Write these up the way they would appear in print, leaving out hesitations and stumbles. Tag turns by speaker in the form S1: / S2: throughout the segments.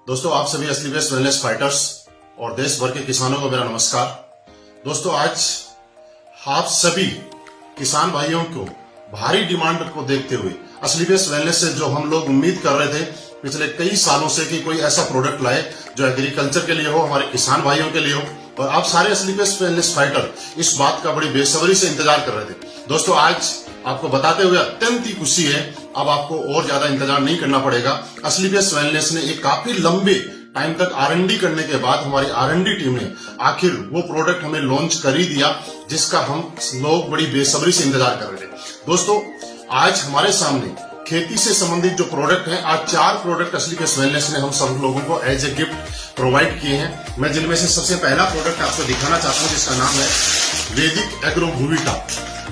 S1: दोस्तों, आप सभी असली बेस्ट वेलनेस फाइटर्स और देश भर के किसानों को मेरा नमस्कार। दोस्तों, आज आप सभी किसान भाइयों को भारी डिमांड को देखते हुए असली बेस्ट वेलनेस से जो हम लोग उम्मीद कर रहे थे पिछले कई सालों से कि कोई ऐसा प्रोडक्ट लाए जो एग्रीकल्चर के लिए हो, हमारे किसान भाइयों के लिए हो, और आप सारे असली बेस्ट वेलनेस फाइटर इस बात का बड़ी बेसब्री से इंतजार कर रहे थे। दोस्तों, आज आपको बताते हुए अत्यंत ही खुशी है, अब आपको और ज्यादा इंतजार नहीं करना पड़ेगा। असली बेस्ट वेलनेस ने एक काफी लंबे टाइम तक R&D करने के बाद हमारी R&D टीम ने आखिर वो प्रोडक्ट हमें लॉन्च कर ही दिया जिसका हम लोग बड़ी बेसब्री से इंतजार कर रहे थे। दोस्तों, आज हमारे सामने खेती से संबंधित जो प्रोडक्ट है, आज 4 प्रोडक्ट असली बेस्ट वेलनेस ने हम सब लोगों को एज ए गिफ्ट प्रोवाइड किए हैं। मैं जिनमें से सबसे पहला प्रोडक्ट आपको दिखाना चाहता हूं जिसका नाम है वैदिक एग्रो भूविटा।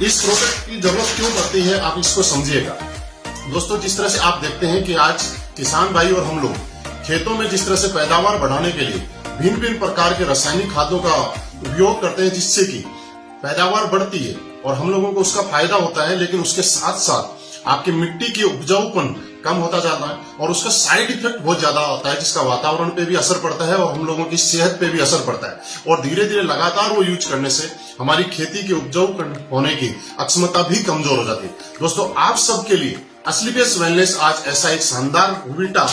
S1: इस प्रोडक्ट की जरूरत क्यों पड़ती है आप इसको समझिएगा। दोस्तों, जिस तरह से आप देखते हैं कि आज किसान भाई और हम लोग खेतों में जिस तरह से पैदावार बढ़ाने के लिए भिन्न भिन्न प्रकार के रासायनिक खादों का उपयोग करते हैं जिससे कि पैदावार बढ़ती है और हम लोगों को उसका फायदा होता है, लेकिन उसके साथ साथ आपकी मिट्टी की उपजाऊपन कम होता जाता है और उसका साइड इफेक्ट बहुत ज्यादा होता है जिसका वातावरण पे भी असर पड़ता है और हम लोगों की सेहत पे भी असर पड़ता है। और धीरे धीरे लगातार वो यूज करने से हमारी खेती के उपजाऊ होने की अक्षमता भी कमजोर हो जाती है। दोस्तों, आप सबके लिए असली बेस्ट वेलनेस आज ऐसा एक शानदार भूविटा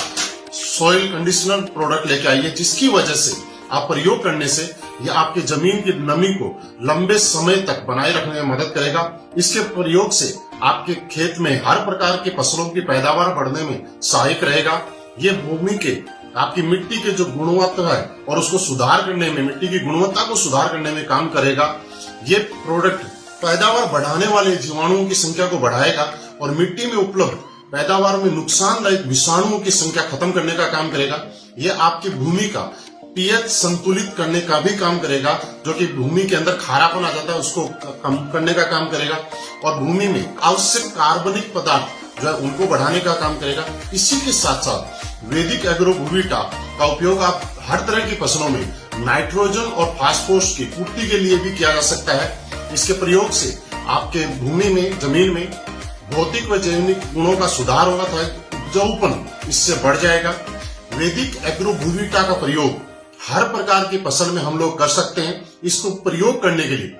S1: सॉइल कंडीशनर प्रोडक्ट लेके आई है जिसकी वजह से आप प्रयोग करने से यह आपके जमीन की नमी को लंबे समय तक बनाए रखने में मदद करेगा। इसके प्रयोग से आपके खेत में हर प्रकार के फसलों की पैदावार बढ़ने में सहायक रहेगा। ये भूमि के आपकी मिट्टी के जो गुणवत्ता है और उसको सुधार करने में, मिट्टी की गुणवत्ता को सुधार करने में काम करेगा। ये प्रोडक्ट पैदावार बढ़ाने वाले जीवाणुओं की संख्या को बढ़ाएगा और मिट्टी में उपलब्ध पैदावार में नुकसानदायक विषाणुओं की संख्या खत्म करने का काम करेगा। यह आपकी भूमि का पीएच संतुलित करने का भी काम करेगा, जो कि भूमि के अंदर खारापन आ जाता है उसको कम करने का काम करेगा और भूमि में आवश्यक कार्बनिक पदार्थ जो है उनको बढ़ाने का काम करेगा। इसी के साथ साथ वैदिक एग्रो भूविटा का उपयोग आप हर तरह की फसलों में नाइट्रोजन और फास्फोरस की पूर्ति के लिए भी किया जा सकता है। इसके प्रयोग से आपके भूमि में, जमीन में भौतिक व जैविक गुणों का सुधार होगा तो उपजाऊपन इससे बढ़ जाएगा। वैदिक एग्रो भूविटा का प्रयोग हर प्रकार की फसल में हम लोग कर सकते हैं। इसको प्रयोग करने के लिए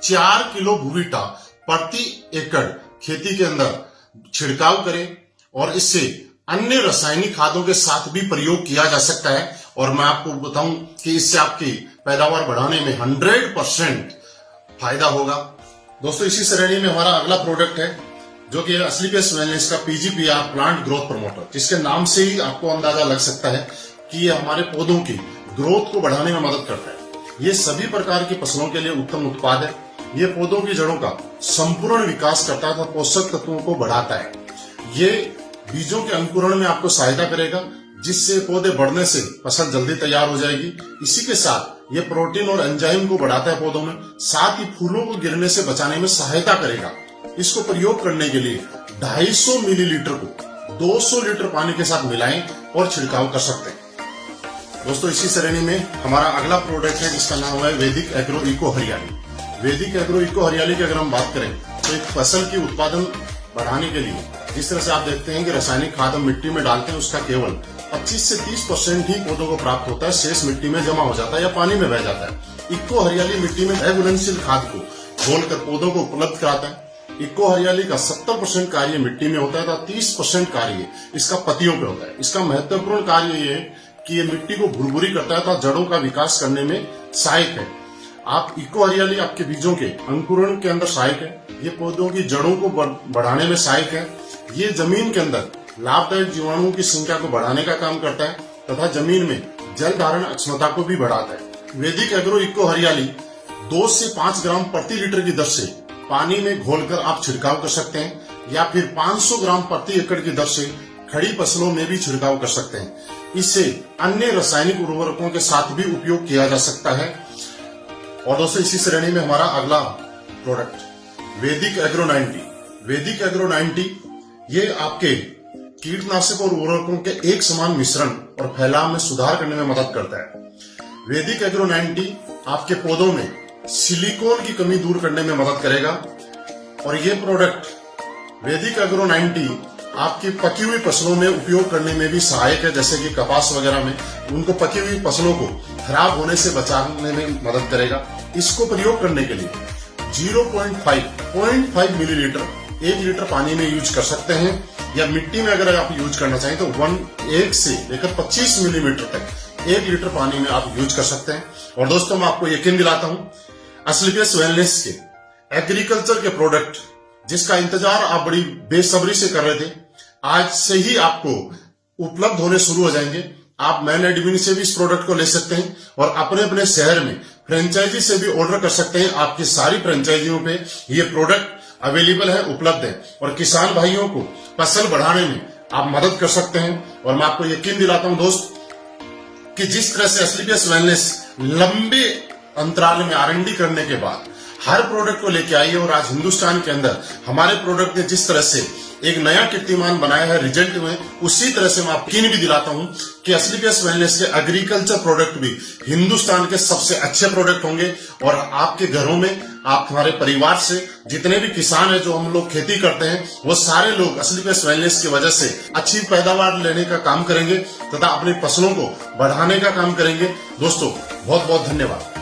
S1: 4 किलो भूविटा प्रति एकड़ खेती के अंदर छिड़काव करें और इससे अन्य रासायनिक खादों के साथ भी प्रयोग किया जा सकता है। और मैं आपको बताऊं कि इससे आपकी पैदावार बढ़ाने में 100% फायदा होगा। दोस्तों, इसी श्रेणी में हमारा अगला प्रोडक्ट है जो कि असली बेस्ट वेलनेस का PGPR प्लांट ग्रोथ प्रमोटर, जिसके नाम से ही आपको अंदाजा लग सकता है कि ये हमारे पौधों की ग्रोथ को बढ़ाने में मदद करता है। ये सभी प्रकार की फसलों के लिए उत्तम उत्पाद है। ये पौधों की जड़ों का संपूर्ण विकास करता है, पोषक तत्वों को बढ़ाता है। ये बीजों के अंकुरण में आपको सहायता करेगा जिससे पौधे बढ़ने से फसल जल्दी तैयार हो जाएगी। इसी के साथ ये प्रोटीन और एंजाइम को बढ़ाता है पौधों में, साथ ही फूलों को गिरने से बचाने में सहायता करेगा। इसको प्रयोग करने के लिए 250 मिलीलीटर को 200 लीटर पानी के साथ मिलाएं और छिड़काव कर सकते हैं। दोस्तों, इसी श्रेणी में हमारा अगला प्रोडक्ट है जिसका नाम है वैदिक एग्रो इको हरियाली। वैदिक एग्रो इको हरियाली की अगर हम बात करें तो एक फसल की उत्पादन बढ़ाने के लिए जिस तरह से आप देखते हैं कि रासायनिक खाद हम मिट्टी में डालते हैं उसका केवल 25 से 30% ही पौधों को प्राप्त होता है, शेष मिट्टी में जमा हो जाता है या पानी में बह जाता है। इको हरियाली मिट्टी में घुलनशील खाद को घोलकर पौधों को उपलब्ध कराता है। इको हरियाली का 70% कार्य मिट्टी में होता है तथा 30% कार्य इसका पत्तियों पे होता है। इसका महत्वपूर्ण कार्य ये है कि ये मिट्टी को भुरभुरी करता है तथा जड़ों का विकास करने में सहायक है। आप इको हरियाली आपके बीजों के अंकुरण के अंदर सहायक है। ये पौधों की जड़ों को बढ़ाने में सहायक है। ये जमीन के अंदर लाभदायक जीवाणुओं की संख्या को बढ़ाने का काम करता है तथा जमीन में जल धारण क्षमता को भी बढ़ाता है। वैदिक एग्रो इको हरियाली 2 से 5 ग्राम प्रति लीटर की दर से पानी में घोलकर आप छिड़काव कर सकते हैं या फिर 500 ग्राम प्रति एकड़ की दर से खड़ी फसलों में भी छिड़काव कर सकते हैं। इससे अन्य रासायनिक उर्वरकों के साथ भी उपयोग किया जा सकता है। और दोस्तों, इसी श्रेणी में हमारा अगला प्रोडक्ट वैदिक एग्रो 90। वैदिक एग्रो 90 ये आपके कीटनाशक और उर्वरकों के एक समान मिश्रण और फैलाव में सुधार करने में मदद करता है। वैदिक एग्रो 90 आपके पौधों में सिलिकॉन की कमी दूर करने में मदद करेगा और ये प्रोडक्ट वैदिक एग्रो 90 आपकी पकी हुई फसलों में उपयोग करने में भी सहायक है, जैसे कि कपास वगैरह में उनको पकी हुई फसलों को खराब होने से बचाने में मदद करेगा। इसको प्रयोग करने के लिए 0.5 मिलीलीटर 1 लीटर पानी में यूज कर सकते हैं, या मिट्टी में अगर आप यूज करना चाहें तो 1 से लेकर 25 मिलीमीटर तक 1 लीटर पानी में आप यूज कर सकते हैं। और दोस्तों मैं आपको यकीन दिलाता हूं, असलीपियस वेलनेस के एग्रीकल्चर के प्रोडक्ट जिसका इंतजार आप बड़ी बेसब्री से कर रहे थे, आज से ही आपको उपलब्ध होने शुरू हो जाएंगे। आप मैन एडमिन से भी इस प्रोडक्ट को ले सकते हैं और अपने अपने शहर में फ्रेंचाइजी से भी ऑर्डर कर सकते हैं। आपकी सारी फ्रेंचाइजियों पे ये प्रोडक्ट अवेलेबल है, उपलब्ध है, और किसान भाइयों को फसल बढ़ाने में आप मदद कर सकते हैं। और मैं आपको यकीन दिलाता हूं दोस्त कि जिस तरह से असलीपियस वेलनेस लंबे अंतराल में R&D करने के बाद हर प्रोडक्ट को लेके आई है, और आज हिंदुस्तान के अंदर हमारे प्रोडक्ट ने जिस तरह से एक नया कीर्तिमान बनाया है रिजल्ट में, उसी तरह से मैं आपको यकीन भी दिलाता हूं कि असलीपियस वेलनेस के एग्रीकल्चर प्रोडक्ट भी हिंदुस्तान के सबसे अच्छे प्रोडक्ट होंगे। और आपके घरों में, आप हमारे परिवार से जितने भी किसान हैं जो हम लोग खेती करते हैं, वो सारे लोग असलीपियस वेलनेस की वजह से अच्छी पैदावार लेने का काम करेंगे तथा अपनी फसलों को बढ़ाने का काम करेंगे। दोस्तों बहुत बहुत धन्यवाद।